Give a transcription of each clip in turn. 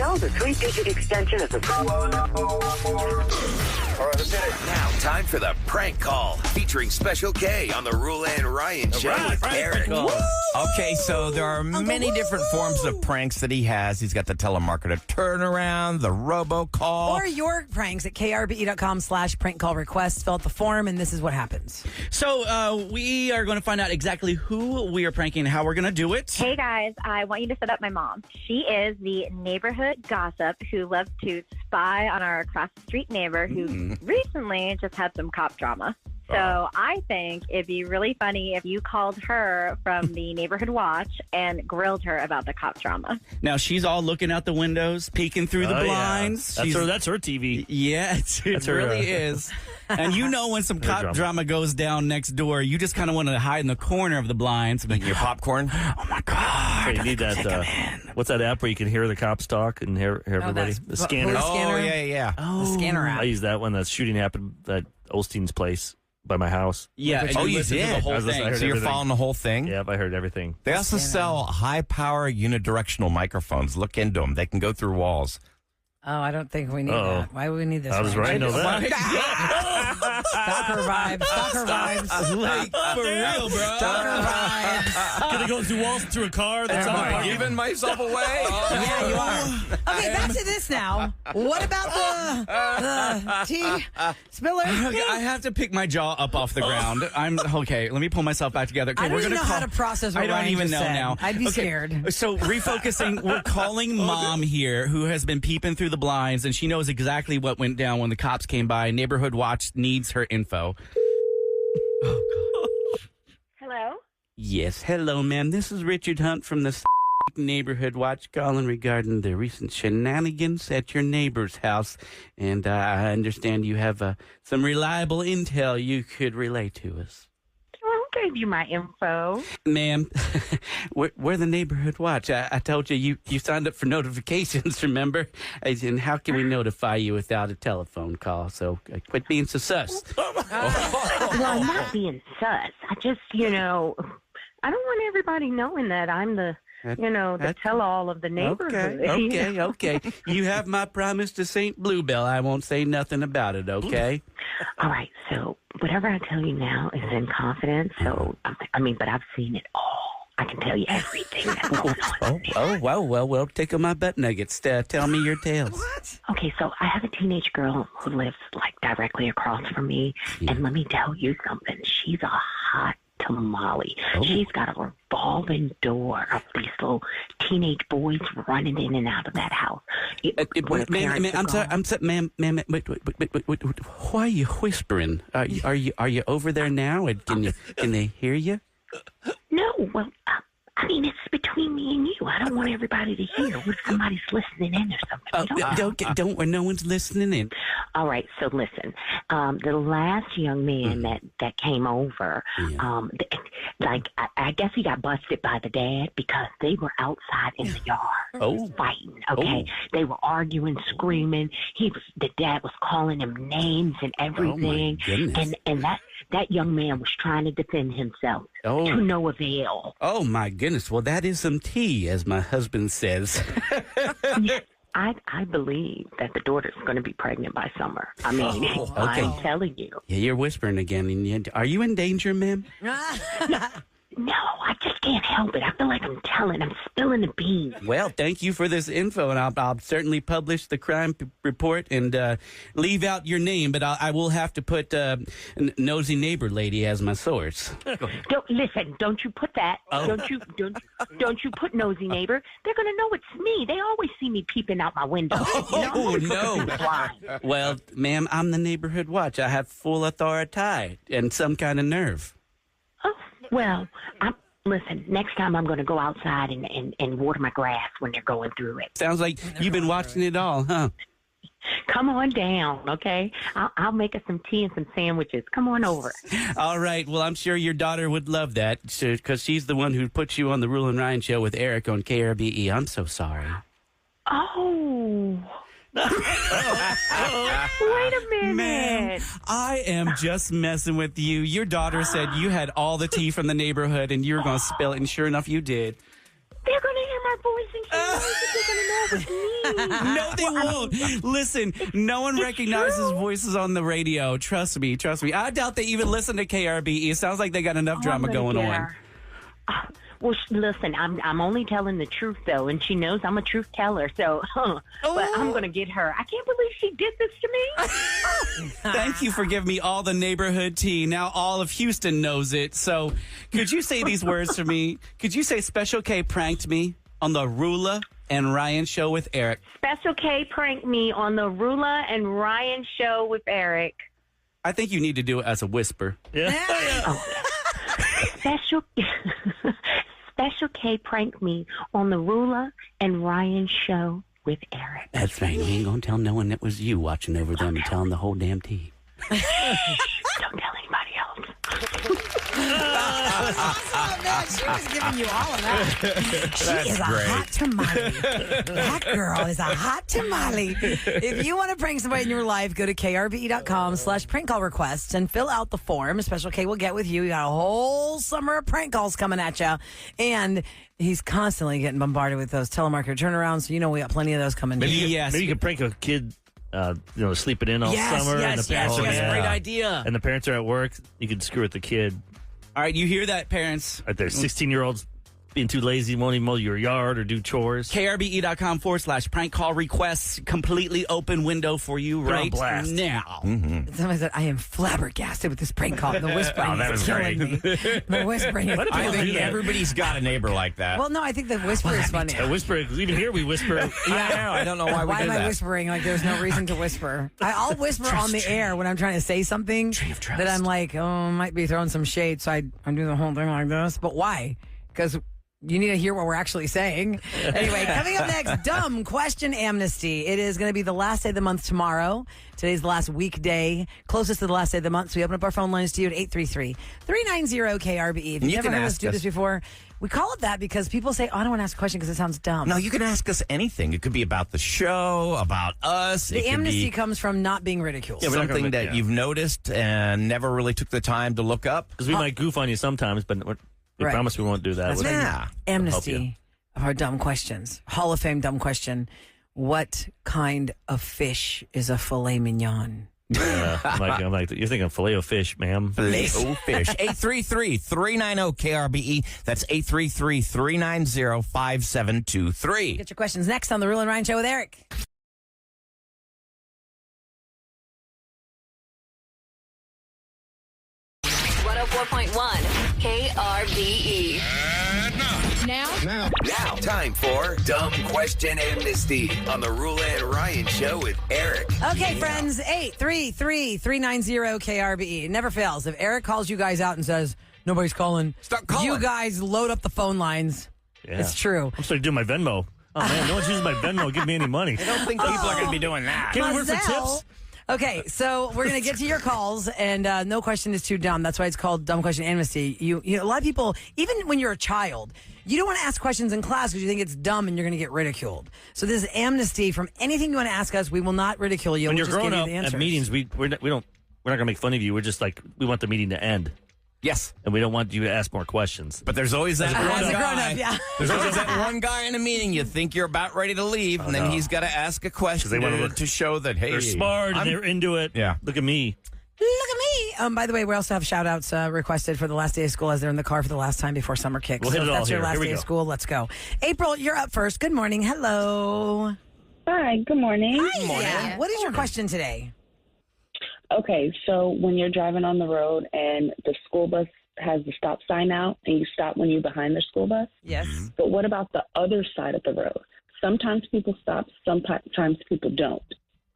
know the 3-digit extension of the... All right, let's hit it. Now, time for the prank call featuring Special K on the Roula and Ryan show with Eric. Okay, so there are many different forms of pranks that he has. He's got the telemarketer turnaround, the robocall. Or your pranks at krbe.com/prank call request. Fill out the form, and this is what happens. So we are going to find out exactly who we are pranking and how we're going to do it. Hey guys, I want you to set up my mom. She is the neighborhood gossip who loves to spy on our across the street neighbor who recently just had some cop drama. So I think it'd be really funny if you called her from the neighborhood watch and grilled her about the cop drama. Now, she's all looking out the windows, peeking through the blinds. Yeah. That's her TV. Yeah, it really is. And you know when some cop drama goes down next door, you just kind of want to hide in the corner of the blinds. Like, your popcorn. Oh, my God. Hey, you need that. What's that app where you can hear the cops talk and hear everybody? The scanner. Scanner. Yeah. The scanner app. I use that one. That shooting happened at Olstein's place by my house. Yeah. Oh, you listen to did? the whole I thing. heard So you're everything. following the whole thing? Yeah, I heard everything. They also sell high-power unidirectional microphones. Look into them. They can go through walls. Oh, I don't think we need that. Why would we need this? I was right. I know that. Stalker vibes. Stalker vibes. Like, for real, bro. Stalker vibes. Gonna go through walls through a car that's on the parking. Giving myself away? Yeah, you are. Okay, back to this now. What about the tea spiller? I have to pick my jaw up off the ground. I'm okay. Let me pull myself back together. Okay, I don't we're even gonna know how to process what I don't Ryan even just know said. now. I'd be scared. So refocusing, we're calling Mom here, who has been peeping through the blinds, and she knows exactly what went down when the cops came by. Neighborhood Watch needs her info. Hello? Yes, hello, ma'am. This is Richard Hunt from the Neighborhood Watch calling regarding the recent shenanigans at your neighbor's house. And I understand you have some reliable intel you could relay to us. Who gave you my info? Ma'am, we're the Neighborhood Watch. I told you signed up for notifications, remember? And how can we notify you without a telephone call? So quit being so sus. Well, I'm not being sus. I just, I don't want everybody knowing that I'm the tell-all of the neighborhood. Okay. You have my promise to St. Bluebell. I won't say nothing about it, okay? All right, so whatever I tell you now is in confidence. So, but I've seen it all. I can tell you everything that's going on. Well, tickle my butt nuggets. Tell me your tales. What? Okay, so I have a teenage girl who lives, directly across from me. And let me tell you something. She's a hot tamale. She's got a revolving door of these little teenage boys running in and out of that house. Ma'am, wait. Why are you whispering? Are you over there now? And can they hear you? No, well, it's between me and you. I don't want everybody to hear. What if somebody's listening in or something? Don't worry, no one's listening in. All right, so listen. The last young man that came over, I guess he got busted by the dad because they were outside in the yard fighting, okay? They were arguing, screaming. The dad was calling him names and everything. Oh, my goodness. And that young man was trying to defend himself to no avail. Oh, my goodness. Well, that is some tea, as my husband says. I believe that the daughter's going to be pregnant by summer. I'm telling you. Yeah, you're whispering again. Are you in danger, ma'am? No, I just can't help it. I feel like I'm spilling the beans. Well, thank you for this info, and I'll certainly publish the crime report and leave out your name, but I will have to put Nosey Neighbor Lady as my source. Don't you put that. Don't you put Nosy Neighbor. They're going to know it's me. They always see me peeping out my window. No. Well, ma'am, I'm the Neighborhood Watch. I have full authority and some kind of nerve. Oh, well, listen, next time I'm going to go outside and water my grass when they're going through it. Sounds like you've been watching it all, huh? Come on down, okay? I'll make us some tea and some sandwiches. Come on over. All right. Well, I'm sure your daughter would love that because she's the one who put you on the Roula and Ryan show with Eric on KRBE. I'm so sorry. Oh. Wait a minute. Man, I am just messing with you. Your daughter said you had all the tea from the neighborhood and you were going to spill it, and sure enough, you did. They're going to hear my voice and they're going to know it was me. No, they won't. Listen, no one recognizes voices on the radio. Trust me. I doubt they even listen to KRBE. It sounds like they got enough drama going on. Well, listen, I'm only telling the truth, though, and she knows I'm a truth teller, so, but I'm going to get her. I can't believe she did this to me. Thank you for giving me all the neighborhood tea. Now all of Houston knows it. So could you say these words for me? Could you say Special K pranked me on the Roula and Ryan show with Eric? Special K pranked me on the Roula and Ryan show with Eric. I think you need to do it as a whisper. Yeah. Special K pranked me on the Roula and Ryan show with Eric. That's right. We ain't gonna tell no one it was you watching over them and telling the whole damn tea. Don't tell anybody else. Oh, man, she was giving you all of that. She is a hot tamale. That girl is a hot tamale. If you want to prank somebody in your life, go to krbe.com/prank call requests and fill out the form. Special K will get with you. You got a whole summer of prank calls coming at you. And he's constantly getting bombarded with those telemarketer turnarounds. So you know we got plenty of those coming. Maybe you can prank a kid. Sleeping in all summer. And the parents that's a great idea. And the parents are at work. You could screw with the kid. All right, you hear that, parents? Right there, 16-year-olds being too lazy, won't even mow your yard or do chores. KRBE.com/prank call requests. Completely open window for you right now. Mm-hmm. Somebody said, I am flabbergasted with this prank call. The whispering is killing me. The whispering is I killing think me. everybody's got a neighbor like that. Well, no, I think the whisper is funny. A whisper, even here we whisper. Yeah, I don't know why we do am that. I whispering like there's no reason to whisper? I'll whisper on the air when I'm trying to say something that I'm like, might be throwing some shade, so I'm doing the whole thing like this. But why? Because you need to hear what we're actually saying. Anyway, coming up next, Dumb Question Amnesty. It is going to be the last day of the month tomorrow. Today's the last weekday, closest to the last day of the month. So we open up our phone lines to you at 833-390-KRBE. If you've never heard us do this before, we call it that because people say, I don't want to ask a question because it sounds dumb. No, you can ask us anything. It could be about the show, about us. The amnesty comes from not being ridiculed. Yeah, something that you've noticed and never really took the time to look up. Because we might goof on you sometimes, but we promise we won't do that. That's amnesty of our dumb questions. Hall of Fame dumb question. What kind of fish is a filet mignon? I'm like, you're thinking filet of fish, ma'am. Filet o fish. 833-390-KRBE. That's 833-390-5723. Get your questions next on the Roula and Ryan Show with Eric. 104.1 KRBE. Now, time for Dumb Question Amnesty on the Roula and Ryan Show with Eric. Okay, friends, 833-390-KRBE. It never fails. If Eric calls you guys out and says, nobody's calling, start calling. You guys load up the phone lines. Yeah. It's true. I'm starting to do my Venmo. Oh, man, no one's using my Venmo. Give me any money. I don't think people are going to be doing that. Can we work for tips? Okay, so we're going to get to your calls, and no question is too dumb. That's why it's called Dumb Question Amnesty. You know, a lot of people, even when you're a child, you don't want to ask questions in class because you think it's dumb and you're going to get ridiculed. So this is amnesty from anything you want to ask us. We will not ridicule you. When we'll you're just growing give up you the at meetings, we're not going to make fun of you. We're just like, we want the meeting to end. Yes. And we don't want you to ask more questions. But there's always that one guy. Yeah. There's always that one guy in a meeting you think you're about ready to leave, and then he's got to ask a question to show that, hey, they're smart and they're into it. Yeah. Look at me. Look at me. By the way, we also have shout-outs requested for the last day of school as they're in the car for the last time before summer kicks. We'll hit it all that's your here. last Here we day of go. school. Let's go. April, you're up first. Good morning. Hello. Hi, good morning. Hi. Yeah. What is your question today? Okay, so when you're driving on the road and the school bus has the stop sign out and you stop when you're behind the school bus. Yes. But what about the other side of the road? Sometimes people stop, sometimes people don't.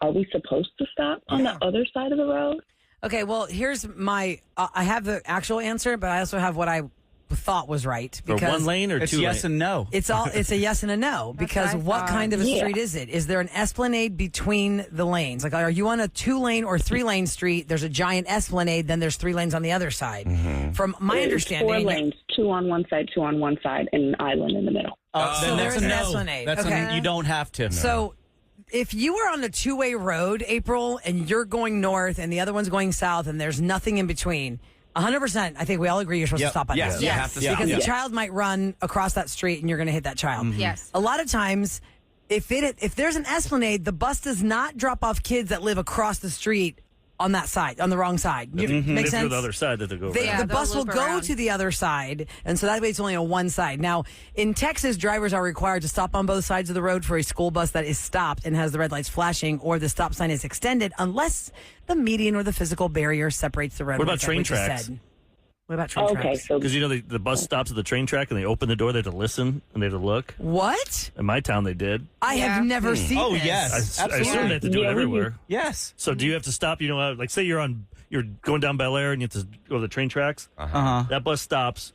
Are we supposed to stop on the other side of the road? Okay, well, here's my I have the actual answer, but I also have what I thought was right. For one lane or It's two yes lane? and no. It's a yes and a no, because what kind of a street is it? Is there an esplanade between the lanes? Like, are you on a 2-lane or 3-lane street? There's a giant esplanade, then there's 3 lanes on the other side. Mm-hmm. From my understanding, 4 lanes, 2 on one side, 2 on one side, and an island in the middle. So there's an esplanade. That's you don't have to. So if you were on a 2-way road, April, and you're going north and the other one's going south and there's nothing in between, 100%. I think we all agree you're supposed to stop on Yes, this. you have to stop. Because Yeah. the child might run across that street and you're going to hit that child. Yes. A lot of times, if there's an Esplanade, the bus does not drop off kids that live across the street on that side, on the wrong side. Make They sense? go the other side that they go around. The bus will loop go around. to the other side, and so that way it's only on one side. Now, in Texas, drivers are required to stop on both sides of the road for a school bus that is stopped and has the red lights flashing, or the stop sign is extended, unless the median or the physical barrier separates the road. What about train tracks? What about train tracks? So Because the bus stops at the train track and they open the door, they have to listen and they have to look. What? In my town, they did. I have never seen Oh, this. yes. I assume they have to do it everywhere. Yes. So do you have to stop? Like say you're going down Bel Air and you have to go to the train tracks. That bus stops,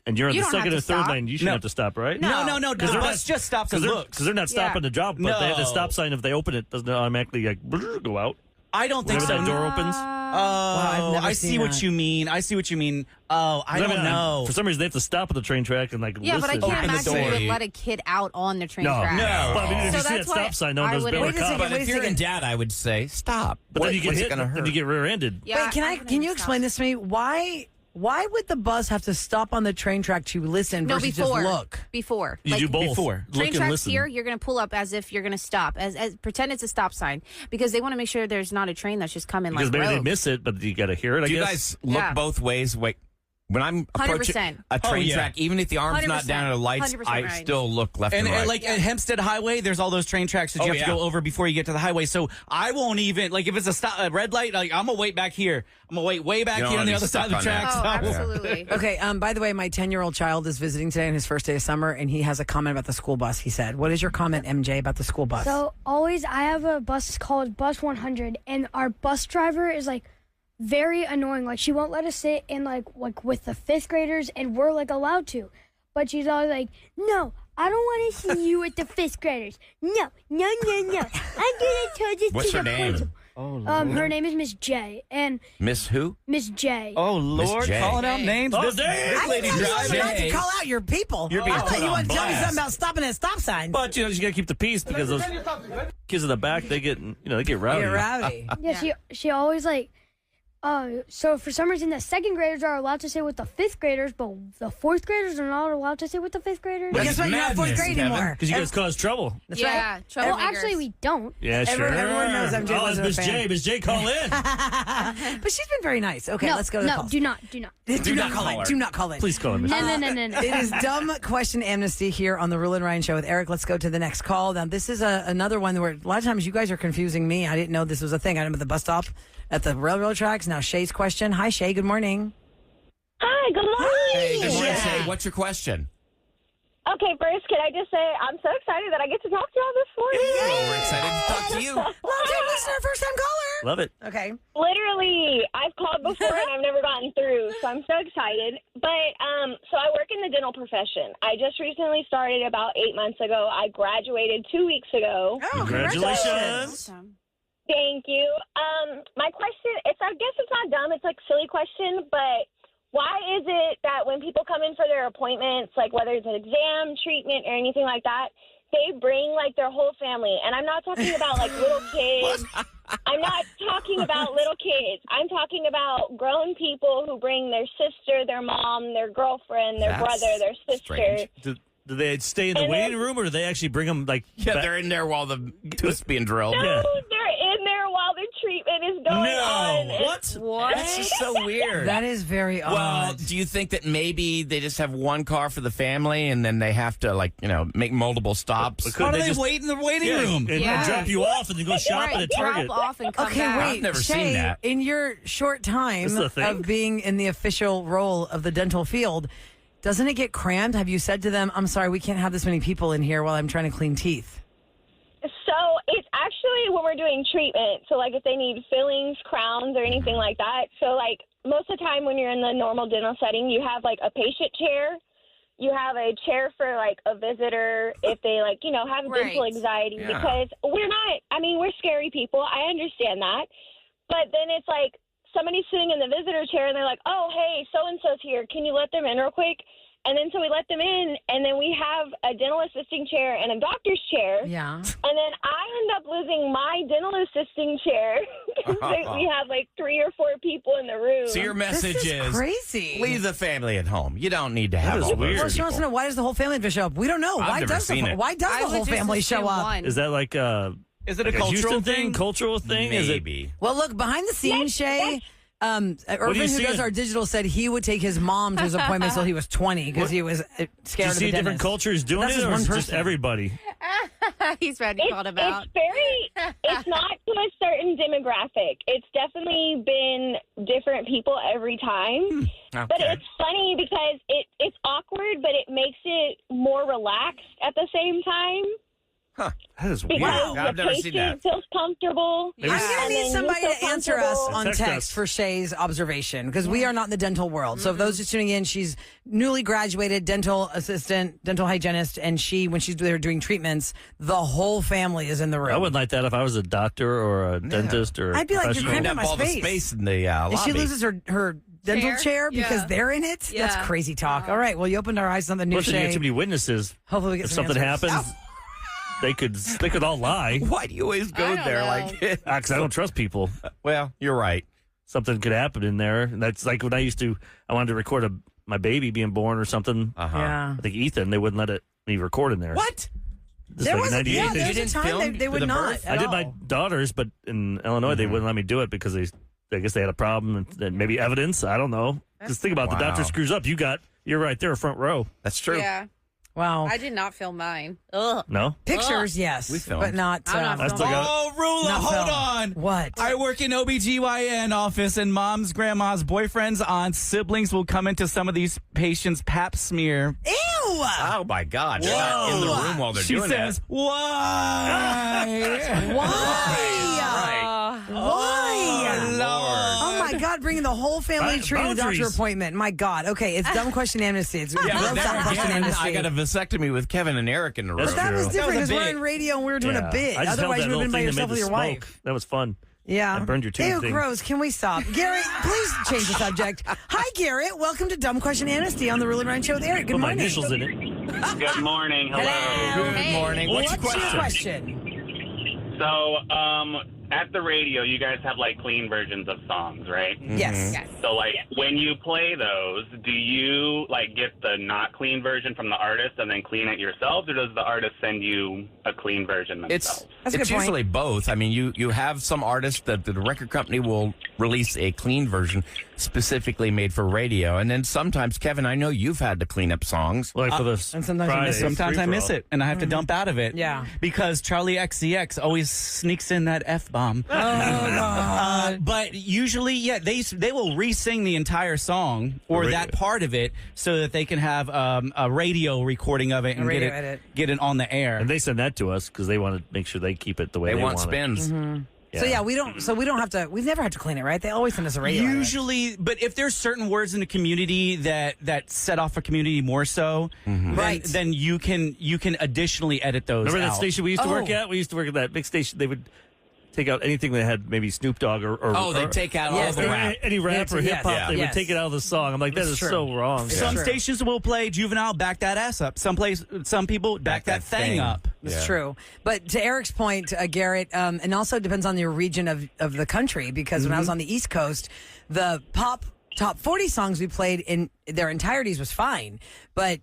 and you're on You the don't second have or to they're stop. lane. You shouldn't have to stop, right? No. The they're bus just stops and looks. Because they're not stopping the job, but they have the No. stop sign. If they open it, doesn't automatically go out. I don't think Whenever so. that door opens. I've never I seen see what that. you mean. I see what you mean. Oh, I don't know. For some reason, they have to stop at the train track and Yeah, listen. but I can't Open the imagine you door. would let a kid out on the train No, track. But I mean, if So you see that that's why stop sign, no one I does wouldn't- bail Wait a a second, cop. But if you're second. in dad, I would say stop. But then you get What's it hit. gonna hurt? Then you get rear-ended. Yeah, Wait, can you explain this to me? Why would the bus have to stop on the train track to listen No, versus before. just look? Before. You do both. before. Look Train and tracks listen. here, you're going to pull up as if you're going to stop, as pretend it's a stop sign, because they want to make sure there's not a train that's just coming Because like maybe they rogue. miss it, but you got to hear it, I Do you guess. guys look Yeah. both ways? Wait, when I'm approaching 100%. a train yeah. track, even if the arm's not 100%. down at the lights, 100% I right. still look left And and right. like at Hempstead Highway, there's all those train tracks that you Oh, have to yeah. go over before you get to the highway. So I won't even if it's a red light, like I'm gonna wait back here. I'm gonna wait way back You don't here on wanna the be other side of the stuck on tracks. that. Oh, So- absolutely. Okay, by the way, my 10-year-old child is visiting today on his first day of summer, and he has a comment about the school bus, he said. What is your comment, MJ, about the school bus? So always, I have a bus called Bus 100, and our bus driver is like very annoying. Like she won't let us sit in like with the fifth graders, and we're like allowed to, but she's always like, "No, I don't want to see you with the fifth graders. No. I'm gonna tell this What's to her the name? principal." Her name is Miss J, and Miss who? Miss J. Oh Lord, J. calling out names. Oh, This dang. lady I didn't driver. know to call out your people. You're being I thought put you on wanted to tell me blast. something about stopping at stop signs. But you got to keep the peace because those kids in the back, they get rowdy. You're rowdy. Yeah, she always like. So for some reason, the second graders are allowed to sit with the fifth graders, but the fourth graders are not allowed to sit with the fifth graders. But guess what? You're not fourth madness, grade Kevin. anymore. Because you guys cause trouble. That's Yeah, right. Well, troublemakers. actually, we don't. Yeah, sure. Everyone knows MJ Oh, it's wasn't a Miss fan. J. Miss J, call in. But she's been very nice. Okay, No, let's go to the no, calls. do not. Do not not call call in. her. Do not call in. Please call in, Miss No, J. no. It is dumb question amnesty here on the Roula and Ryan show with Eric. Let's go to the next call. Now, this is another one where a lot of times you guys are confusing me. I didn't know this was a thing. I'm at the bus stop at the railroad tracks. Now, Shay's question. Hi, Shay. Good morning. Hi, good morning. Hey, good morning, Yeah. Shay. What's your question? Okay, first, can I just say I'm so excited that I get to talk to y'all this morning. Well, we're excited to talk to you. Long-time listener, first-time caller. Love it. Okay. Literally, I've called before and I've never gotten through, so I'm so excited. But so I work in the dental profession. I just recently started about 8 months ago. I graduated 2 weeks ago. Oh, Congratulations. Thank you. My question, I guess it's not dumb. It's like a silly question, but why is it that when people come in for their appointments, like whether it's an exam, treatment, or anything like that, they bring like their whole family? And I'm not talking about like little kids. I'm not talking about little kids. I'm talking about grown people who bring their sister, their mom, their girlfriend, their That's brother, their sister. strange. Do they stay in the And waiting room, or do they actually bring them like? Yeah, back- they're in there while the tooth's being drilled. No, Yeah. they're in there while the treatment is going on. What? That's just so weird. That is very Well, odd. do you think that maybe they just have one car for the family and then they have to, make multiple stops? But couldn't How do they just wait in the waiting yeah, room? and Yeah. drop you off and then go shopping Right, at Target? drop off and come Okay, back. wait. I've never Shay, seen that. in your short time This is a thing? of being in the official role of the dental field, doesn't it get crammed? Have you said to them, I'm sorry, we can't have this many people in here while I'm trying to clean teeth? So it's actually when we're doing treatment. So like if they need fillings, crowns, or anything like that. So like most of the time when you're in the normal dental setting, you have like a patient chair. You have a chair for like a visitor if they have dental Right. anxiety Yeah. because we're scary people. I understand that. But then it's like somebody's sitting in the visitor chair and they're like, oh, hey, so-and-so's here. Can you let them in real quick? And then so we let them in, and then we have a dental assisting chair and a doctor's chair. Yeah. And then I end up losing my dental assisting chair we have like 3 or 4 people in the room. So your message This is crazy. leave the family at home. You don't need to have all those Well, she wants to know, why does the whole family have to show up? We don't know. Why does the whole family show up? Is that like is it like a cultural Houston thing? Cultural thing? Maybe. Well, look, behind the scenes, Shay, Irvin, who does our digital, said he would take his mom to his appointment until he was 20 because he was scared Do you of the see different dentist. cultures doing it, or is it just everybody? He's ready to call him out. It's not to a certain demographic. It's definitely been different people every time. But it's funny because it's awkward, but it makes it more relaxed at the same time. Huh. That is weird. Wow. The I've never seen that. patient feels comfortable. I'm going to need somebody to answer us on Text text us. for Shay's observation because we are not in the dental world. So if those just tuning in, she's newly graduated dental assistant, dental hygienist, and when she's there doing treatments, the whole family is in the room. I wouldn't like that if I was a doctor or a dentist or. I'd be like, you're professional. cramping my all the space. space in the If lobby. she loses her dental chair because they're in it, that's crazy talk. All right, well, you opened our eyes to something new, Plus, if you Shay. get too many witnesses. Hopefully we get if some something answers. happens, they could all lie. Why do you always go there like this? Because I don't trust people. Well, you're right. Something could happen in there. And that's like when I wanted to record my baby being born or something. Yeah. I think Ethan, they wouldn't let me record in there. What? This There like was 98. there was a time they would not. I did my daughters, but in Illinois, they wouldn't let me do it because I guess they had a problem and maybe evidence. I don't know. Because think about it, the doctor screws up. You're right there, front row. That's true. Yeah. Wow. I did not film mine. Ugh. No? Pictures, yes. We filmed. But not. Oh, Roula, Not hold film. on. What? I work in OBGYN office, and mom's, grandma's, boyfriends, aunts, siblings will come into some of these patients' pap smear. Ew! Oh, my God. They're not in the room while they're She doing says, that. why? Why? Why? Oh my God! Bringing the whole family tree to the doctor Boundaries. appointment. My God. Okay, it's dumb question amnesty. It's Yeah, but gross out never question again, amnesty. I got a vasectomy with Kevin and Eric in the room. But that was different because That was a we're bit. in radio and we were doing a bit. I just Otherwise, held you that would have been by little thing that yourself made with the your smoke. wife. That was fun. Yeah. I burned your tooth. Ew, thing. gross. Can we stop? Garrett, please change the subject. Hi, Garrett. Welcome to Dumb Question Amnesty on the Roula and Ryan Show with Eric. Good Put my morning. initials in it. Good morning. Hello. Good morning. What's your question? So, at the radio, you guys have like clean versions of songs, right? Yes. Yes. So, like, when you play those, do you like get the not clean version from the artist and then clean it yourselves, or does the artist send you a clean version themselves? It's usually both. I mean, you have some artists that the record company will release a clean version specifically made for radio, and then sometimes, Kevin, I know you've had to clean up songs. Like for the and sometimes you miss it. Sometimes I miss it, and I have to Mm-hmm. dump out of it. Yeah. Because Charlie XCX always sneaks in that F-bomb. Oh, God. But usually, yeah, they will re-sing the entire song or that part of it so that they can have a radio recording of it and radio edit. get it on the air. And they send that to us because they want to make sure they keep it the way They they want it. spins. Mm-hmm. So yeah, we don't have to. We've never had to clean it, right? They always send us a radio. Usually, but if there's certain words in the community that set off a community more so, then you can additionally edit those. Remember that out. station we used to work at? We used to work at that big station. They would take out anything that had maybe Snoop Dogg or they'd take out all the rap. Any rap or hip hop, they would take it out of the song. I'm like, that is so wrong. Some stations will play Juvenile, back that ass up. Some people back that thing up. It's true. But to Eric's point, Garrett, and also it depends on your region of the country, because when I was on the East Coast, the pop top 40 songs we played in their entireties was fine. But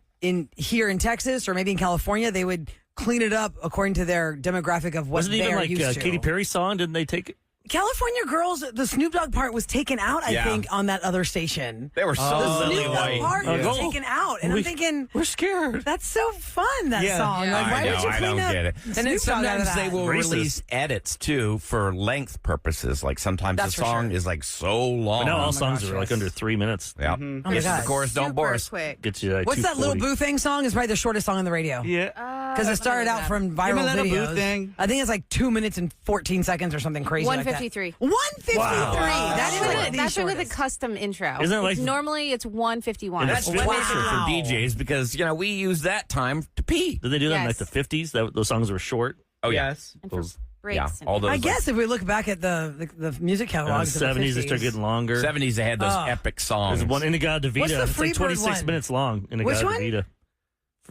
here in Texas or maybe in California, they would clean it up according to their demographic of what Wasn't it they're even like used to. Katy Perry's song? Didn't they take it? California Girls, the Snoop Dogg part was taken out, I think, on that other station. They were so the lily Snoop Dogg white. part was taken out. And I'm thinking, we're scared. That's so fun, that song. Like, why I know, would you I clean don't up get it. Snoop And then Dogg out of sometimes that? they will Racist. release edits too for length purposes. Like sometimes That's the for song sure. is like so long. But now all songs are like under 3 minutes. Yeah. Oh my Yes, God. the chorus, don't bore us. quick. Gets you like What's that little 240. Boo Thing song? Is probably the shortest song on the radio. Yeah. Because it started out from viral Give me that Boo videos. Thing. I think it's like 2 minutes and 14 seconds or something crazy like that. 153. 153. That is like the That's with a shortest. custom intro. Isn't it like- normally it's 151. That's Wow. torture for DJs because we use that time to pee. Did they do that in like Yes. the 50s? Those songs were short. Oh yeah. Yes. And for Those- breaks. Yeah, and- all those. I guess if we look back at the music In catalogs the of 70s, they 50s. started getting longer. 70s they had those epic songs. There's one Inagada What's Vita. the It's like Freebird 26 one? minutes long. Which Inagada one?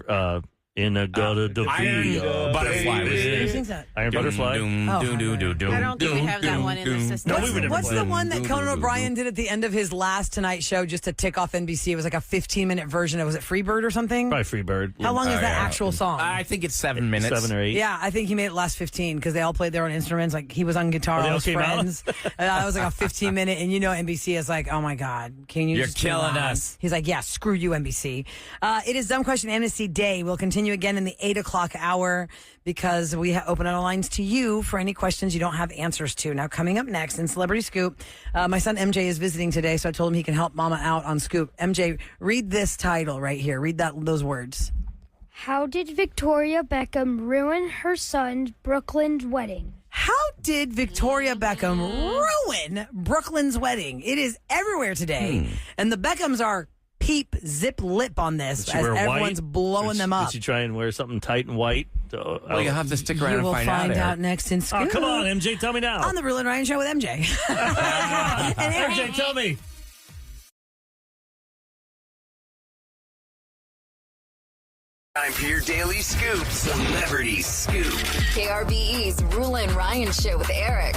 Vita. In a gutter to Iron Butterfly. Who sings that? Iron Butterfly. I don't think we have that one in the system. What's the one that Conan O'Brien did at the end of his last Tonight Show just to tick off NBC? It was like a 15-minute version of, was it Freebird or something? Probably Freebird. How long is that actual song? I think it's 7 minutes. 7 or 8. Yeah, I think he made it last 15 because they all played their own instruments. Like he was on guitar, they all all his came out? friends. That was like a 15-minute, and NBC is like, oh my God, can you? You're just killing chill out? us. He's like, yeah, screw you, NBC. It is Dumb Question Amnesty Day. We'll continue again in the 8 o'clock hour because we open our lines to you for any questions you don't have answers to. Now, coming up next in Celebrity Scoop, my son MJ is visiting today, so I told him he can help Mama out on Scoop. MJ, read this title right here. Read those words. How did Victoria Beckham ruin her son Brooklyn's wedding? How did Victoria Beckham ruin Brooklyn's wedding? It is everywhere today. And the Beckhams are peep zip lip on this as everyone's blowing them up. Did she try and wear something tight and white? Well, you'll have to stick around You will and find find out next in Scoop. Oh, come on, MJ, tell me now. On the Roula and Ryan Show with MJ. MJ, tell me. Time for your daily scoop. Celebrity Scoop. KRBE's Roula and Ryan Show with Eric.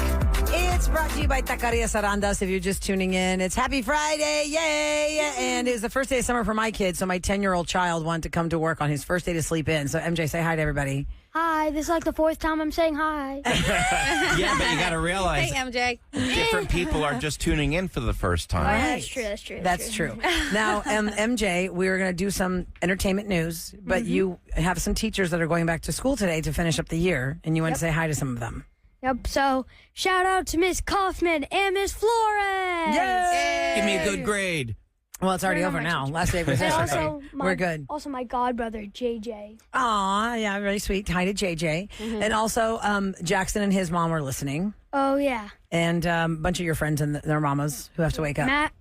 It's brought to you by Taqueria Sarandas. If you're just tuning in, it's Happy Friday. Yay! And it was the first day of summer for my kids, so my 10-year-old child wanted to come to work on his first day to sleep in. So, MJ, say hi to everybody. Hi, this is like the 4th time I'm saying hi. Yeah, but you got to realize Hey, MJ. different people are just tuning in for the first time. That's true. That's true. Now, MJ, we're going to do some entertainment news, but you have some teachers that are going back to school today to finish up the year, and you want to say hi to some of them. Yep, so shout out to Miss Kaufman and Miss Flores. Yay! Give me a good grade. Well, it's already They're over not my now. teachers. Last day was And yesterday. also We're good. Also, my godbrother, JJ. Aw, yeah, really sweet. Hi to JJ. And also, Jackson and his mom are listening. Oh, yeah. And a bunch of your friends and their mamas who have to wake up.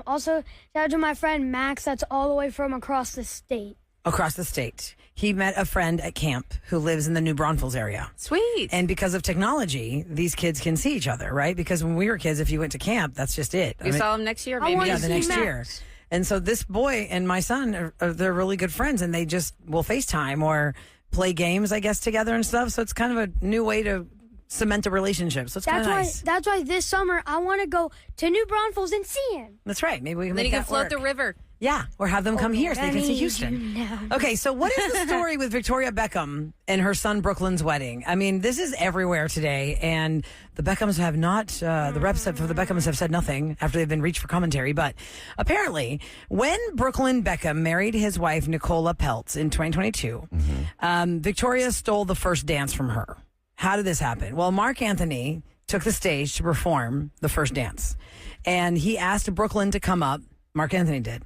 Also, shout out to my friend Max that's all the way from across the state. Across the state. He met a friend at camp who lives in the New Braunfels area. Sweet. And because of technology, these kids can see each other, right? Because when we were kids, if you went to camp, that's just it. You saw him next year, I maybe. wanna Yeah, the see next Max. year. And so this boy and my son, they're really good friends, and they just will FaceTime or play games, I guess, together and stuff. So it's kind of a new way to cement a relationship. So it's kind of nice. That's why this summer I want to go to New Braunfels and see him. That's right. Maybe we can Then make you can that float work. the river. Yeah, or have them come here so they can see Houston. Okay, so what is the story with Victoria Beckham and her son Brooklyn's wedding? I mean, this is everywhere today, and the Beckhams have not, the reps for the Beckhams have said nothing after they've been reached for commentary, but apparently when Brooklyn Beckham married his wife Nicola Peltz in 2022, Victoria stole the first dance from her. How did this happen? Well, Mark Anthony took the stage to perform the first dance, and he asked Brooklyn to come up. Mark Anthony did.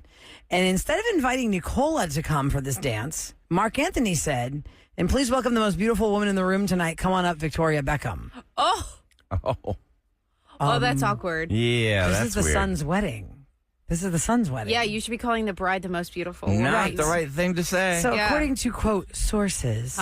And instead of inviting Nicola to come for this dance, Mark Anthony said, and please welcome the most beautiful woman in the room tonight. Come on up, Victoria Beckham. Oh, that's awkward. Yeah, This that's is the weird. son's wedding. This is the son's wedding. Yeah, you should be calling the bride the most beautiful. Not the right thing to say. So Yeah. according to, quote, sources,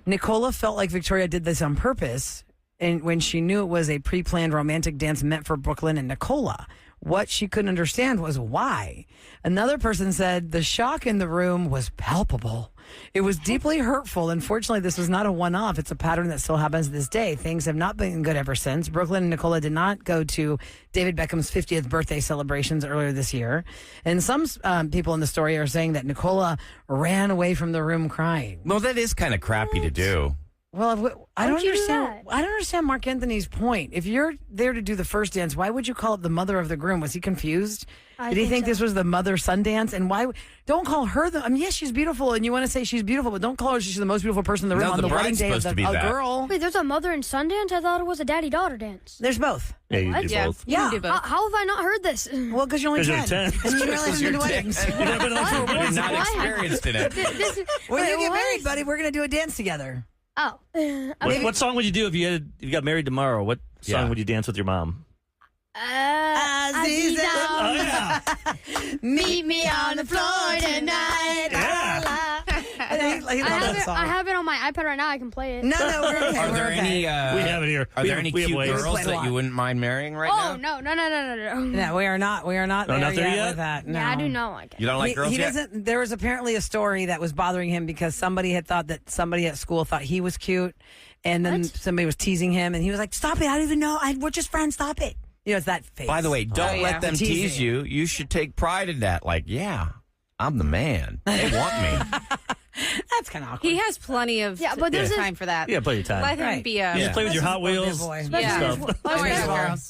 Nicola felt like Victoria did this on purpose and when she knew it was a pre-planned romantic dance meant for Brooklyn and Nicola. What she couldn't understand was why. Another person said the shock in the room was palpable. It was deeply hurtful. Unfortunately, this was not a one-off. It's a pattern that still happens to this day. Things have not been good ever since. Brooklyn and Nicola did not go to David Beckham's 50th birthday celebrations earlier this year. And some people in the story are saying that Nicola ran away from the room crying. Well, that is kind of crappy to do. Well, I How'd don't you do understand. that? I don't understand Mark Anthony's point. If you're there to do the first dance, why would you call up the mother of the groom? Was he confused? I Did he think so. this was the mother-son dance? And why? Don't call her the. I mean, yes, she's beautiful, and you want to say she's beautiful, but don't call her she's the most beautiful person in the room No, on the the wedding bride's day of supposed the to be that. girl. Wait, there's a mother and son dance? I thought it was a daddy-daughter dance. There's both. Yeah, you do Yeah. both. You can Yeah. do both. How have I not heard this? Well, because you're only 'Cause you're 10. 10. And you really haven't been to weddings. You've never been on a You're wedding. not experienced in it. When you get what? married, buddy, we're going to do a dance together. Oh. What song would you do if you got married tomorrow? What song Yeah. would you dance with your mom? Aziza, Oh, yeah. meet me on the floor tonight. Yeah. And I have it on my iPad right now. I can play it. No, we're okay. Are there any? We have it here. Are there any cute girls that you wouldn't mind marrying right now? No. No, we are not. We are not there yet with that. No. Yeah, I do not like it. You don't like girls he yet? doesn't. There was apparently a story that was bothering him because somebody had thought that somebody at school thought he was cute, and then somebody was teasing him, and he was like, "Stop it! I don't even know. We're just friends. Stop it." You know, it's that face. By the way, don't let them tease you. You should take pride in that. Like, yeah, I'm the man. They want me. That's kind of awkward. He has plenty of time for that. Yeah, plenty of time. Let him be a... You just play with your Hot Wheels.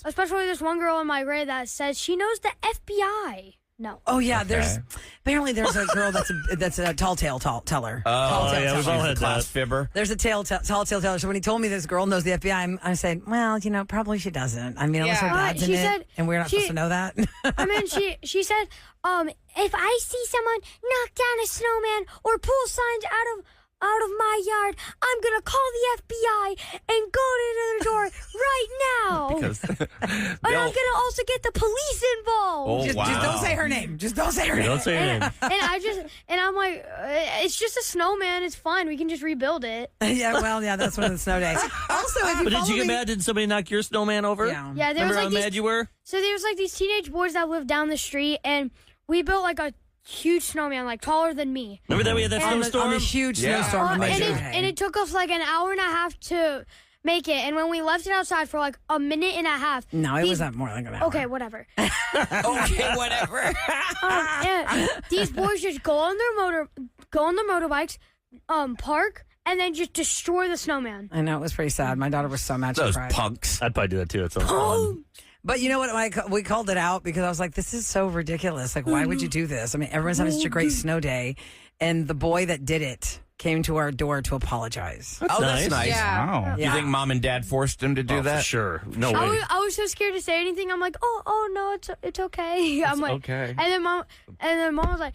Especially this one girl in my grade that says she knows the FBI. No. Oh yeah, there's a girl that's a tall tale teller. Oh yeah, we've all had class that. fibber. There's a tall tale teller. So when he told me this girl knows the FBI, I said, well, probably she doesn't. I mean, unless her dad's in it, and we're not supposed to know that. I mean, she said, if I see someone knock down a snowman or pull signs out of my yard, I'm gonna call the FBI and go to their door right now. And I'm gonna also get the police involved. Oh, just don't say her name. Just don't say her name. Don't say her name. And I'm like, it's just a snowman. It's fine. We can just rebuild it. That's one of the snow days. Also, if you did you get mad? Did somebody knock your snowman over? Yeah. Yeah. There Remember was like how mad you were? So there was like these teenage boys that lived down the street, and we built like a huge snowman, like taller than me. Remember that we had that snowstorm? On a huge snowstorm. And it took us like an hour and a half to make it. And when we left it outside for like a minute and a half. No, it was not more than an hour. Okay, whatever. Okay, whatever. These boys just go on their motorbikes, park, and then just destroy the snowman. I know, it was pretty sad. My daughter was so mad. Those punks. I'd probably do that too. It sounds fun. But you know what? We called it out because I was like, this is so ridiculous. Like, why would you do this? I mean, everyone's having such a great snow day. And the boy that did it came to our door to apologize. That's nice. Yeah. Wow. You think mom and dad forced him to do that? For sure. No way. I was so scared to say anything. I'm like, oh no, it's okay. I'm like, okay. And then mom was like,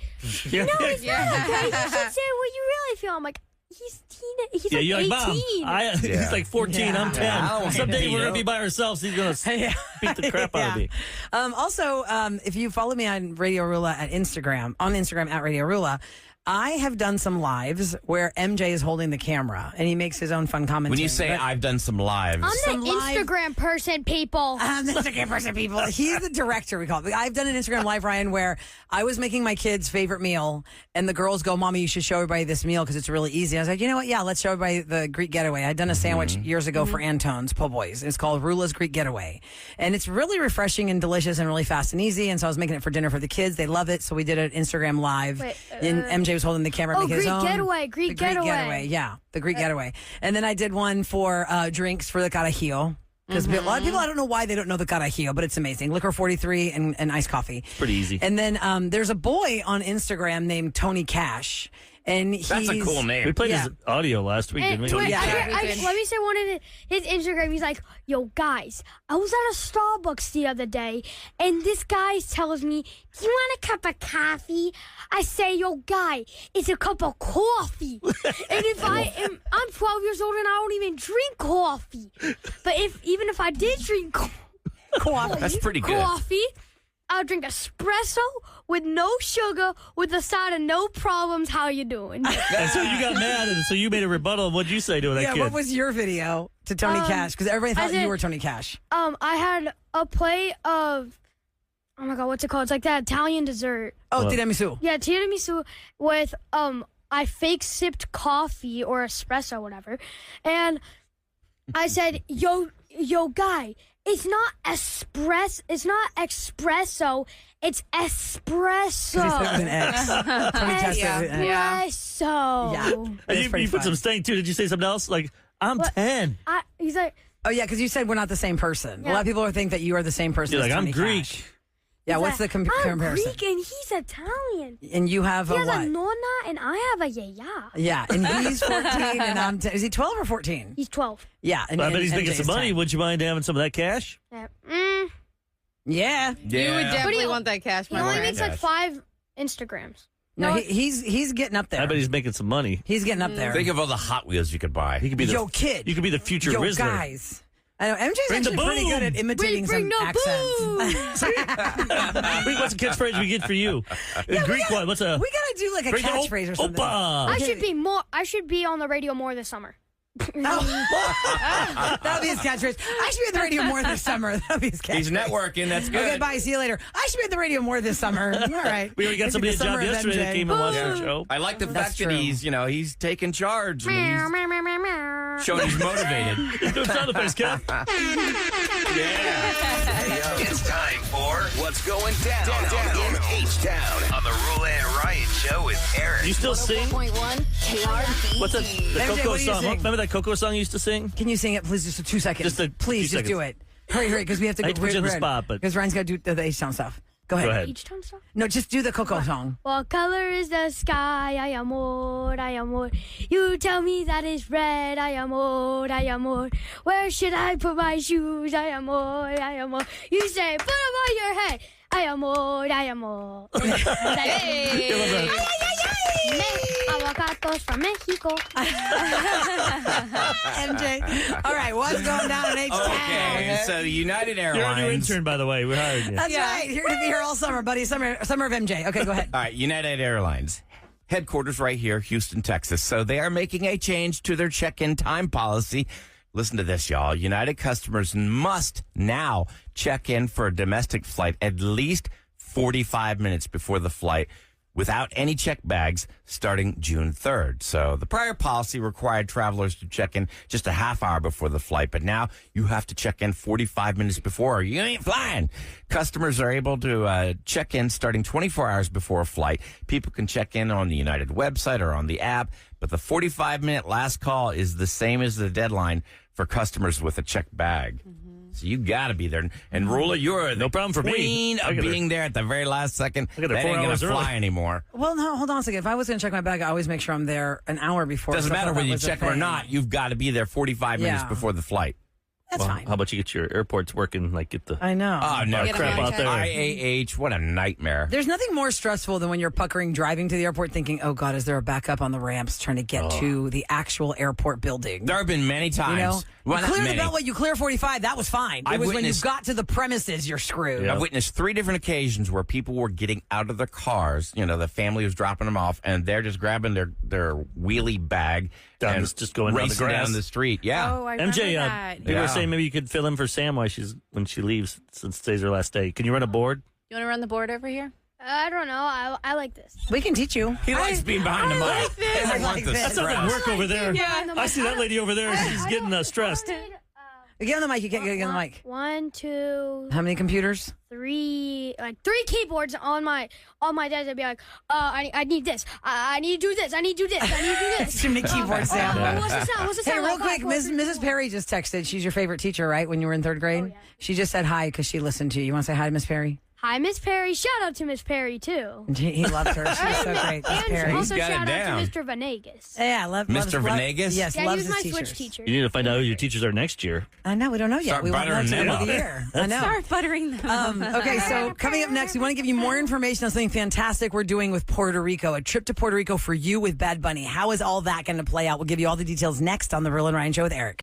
no, it's not okay. You should say what you really feel. I'm like, he's like 18. Mom, he's like 14. I'm 10. Someday we're going to be by ourselves. He's going to beat the crap out of me. Also, if you follow me on Radio Roula on Instagram at Radio Roula, I have done some lives where MJ is holding the camera and he makes his own fun commentary. When you say I've done some lives. I'm the Instagram person, people. I'm the Instagram person, people. He's the director, we call it. I've done an Instagram live, Ryan, where I was making my kids' favorite meal and the girls go, Mommy, you should show everybody this meal because it's really easy. I was like, you know what? Yeah, let's show everybody the Greek Getaway. I'd done a sandwich years ago for Antone's Po' Boys. It's called Roula's Greek Getaway. And it's really refreshing and delicious and really fast and easy. And so I was making it for dinner for the kids. They love it. So we did an Instagram live. And MJ was holding the camera. Greek Getaway. Greek Getaway. Yeah, the Greek Getaway. And then I did one for drinks for the carajillo. Because a lot of people, I don't know why they don't know the carajillo, but it's amazing. Liquor 43 and iced coffee. Pretty easy. And then there's a boy on Instagram named Tony Cash. And that's a cool name. We played his audio last week, didn't we? Let me say one of his Instagram. He's like, yo, guys, I was at a Starbucks the other day, and this guy tells me, do you want a cup of coffee? I say, yo, guy, it's a cup of coffee. And I'm 12 years old, and I don't even drink coffee. But even if I did drink coffee, that's pretty good. I'll drink espresso with no sugar, with a side of no problems. How you doing? And so you got mad, and so you made a rebuttal. What'd you say to that kid? Yeah, what was your video to Tony Cash? Because everybody thought you were Tony Cash. I had a plate of, oh my God, what's it called? It's like that Italian dessert. Oh, tiramisu. Yeah, tiramisu with, I fake sipped coffee or espresso, whatever. And I said, yo, guy, it's not espresso, it's espresso. With an X. Espresso. Yeah. And you put some stank too. Did you say something else? Like, I'm 10. He's like, oh yeah, because you said we're not the same person. Yeah. A lot of people think that you are the same person. You're as like, Tony I'm Greek. Cash. Yeah, what's the comparison? I'm Greek and he's Italian. And you have he a has what? a nonna and I have a yaya. Yeah, and he's 14 and I'm 10. Is he 12 or 14? He's 12. Yeah. I bet he's making some money. 10. Would you mind having some of that cash? Yeah. Yeah. You would definitely want that cash. He only makes like 5 Instagrams. No, he's getting up there. I bet he's making some money. He's getting up there. Think of all the Hot Wheels you could buy. He could be kid. You could be the future Rizzler. Guys. I know MJ's actually pretty good at imitating some accents. What's a catchphrase we get for you? Greek one. What's a? We gotta do like a catchphrase or something. Opa. I should be on the radio more this summer. That'll be his catchphrase. I should be on the radio more this summer. That'll be his catchphrase. He's networking. That's good. Okay, bye. See you later. I should be on the radio more this summer. All right. We already got somebody a job yesterday that came and watched our show. I like the fact that he's taking charge. And he's showing he's motivated. Doing sound effects, Kev. Yeah. It's time for What's Going Down in H-Town on the Roula and Ryan Show with Eric. You still sing? 101.1 KRB. What's that? The Coco song. Remember that Coco song you used to sing? Can you sing it, please, just for 2 seconds? Please, just do it. Hurry, because we have to I hate to put you on the spot, but because Ryan's got to do the H-Town stuff. Go ahead. H-Town stuff? No, just do the Coco song. What color is the sky? Ay, amor, ay, amor. You tell me that it's red. Ay, amor, ay, amor. Where should I put my shoes? Ay, amor, ay, amor. You say, put them on your head. Ay, amor, ay, amor. Hey. Avocados from Mexico. MJ. All right, what's going down in H-Town? Okay, so United Airlines. You're our new intern, by the way. We hired you. That's right. Here to be here all summer, buddy. Summer of MJ. Okay, go ahead. All right, United Airlines. Headquarters right here, Houston, Texas. So they are making a change to their check-in time policy. Listen to this, y'all. United customers must now check in for a domestic flight at least 45 minutes before the flight without any check bags starting June 3rd. So the prior policy required travelers to check in just a half hour before the flight, but now you have to check in 45 minutes before or you ain't flying. Customers are able to check in starting 24 hours before a flight. People can check in on the United website or on the app, but the 45-minute last call is the same as the deadline for customers with a checked bag. So you got to be there. And Roula, you're no problem for queen of being there at the very last second. That ain't going to fly anymore. Well, no, hold on a second. If I was going to check my bag, I always make sure I'm there an hour before. Doesn't matter whether you check them or not. You've got to be there 45 minutes before the flight. That's fine. How about you get your airports working, like get the... I know. Oh, no. Crap out there. IAH, what a nightmare. There's nothing more stressful than when you're puckering driving to the airport thinking, oh, God, is there a backup on the ramps trying to get to the actual airport building? There have been many times. You know? Well, you clear the beltway, you clear 45, that was fine. It was when you got to the premises, you're screwed. I've witnessed 3 different occasions where people were getting out of their cars. You know, the family was dropping them off, and they're just grabbing their wheelie bag and just going down the grass. down the street. Yeah. Oh, I remember MJ, that. people were saying maybe you could fill in for Sam when she leaves, since today's her last day. Can you run a board? You want to run the board over here? I don't know. I like this. We can teach you. He likes being behind the mic. I like this. That sounds like work over there. Yeah. I see that lady over there. She's getting stressed. Get on the mic. You can't get on the mic. 1, 2. How many computers? 3, like 3 keyboards on my desk. I'd be like, I need this. I need to do this. I need to do this. I need to do this. Too many keyboards down. What's the sound? What's the Hey, sound? real quick, Mrs. Perry just texted. She's your favorite teacher, right? When you were in 3rd grade? Oh, yeah. She just said hi because she listened to you. You want to say hi to Miss Perry? Hi, Miss Perry. Shout out to Miss Perry, too. He loves her. She's so great, Miss Perry. And also He's got shout it out down. to Mr. Venegas. Yeah, Mr. Venegas? Yes, Yeah, loves he was his my teachers. Switch teacher. You need to find out who your teachers are next year. I know, we don't know yet. Start We won't know buttering until the them end of the up. year. I know. Start buttering them. Okay, so coming up next, we want to give you more information on something fantastic we're doing with Puerto Rico. A trip to Puerto Rico for you with Bad Bunny. How is all that going to play out? We'll give you all the details next on the Roula and Ryan Show with Eric.